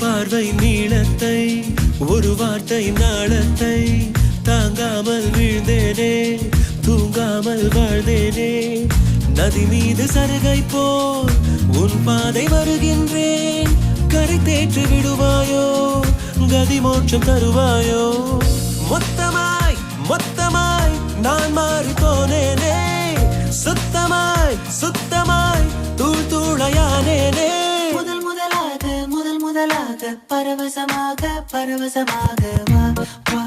பார்வை நீளத்தை ஒரு வார்த்தை நாளத்தை தாங்காமல் வீழ்ந்தேனே தூங்காமல் வாழ்ந்தேனே நதி மீது சருகை போல் உன் பாதை வருகின்றேன் கரை தேற்றி விடுவாயோ கதி மோட்சம் தருவாயோ மொத்தமாய் மொத்தமாய் நான் மாறி போனேனே சுத்தமாய் சுத்தமாய் தூள் தூளையானேனே முதலாக பரவசமாக பரவசமாக வா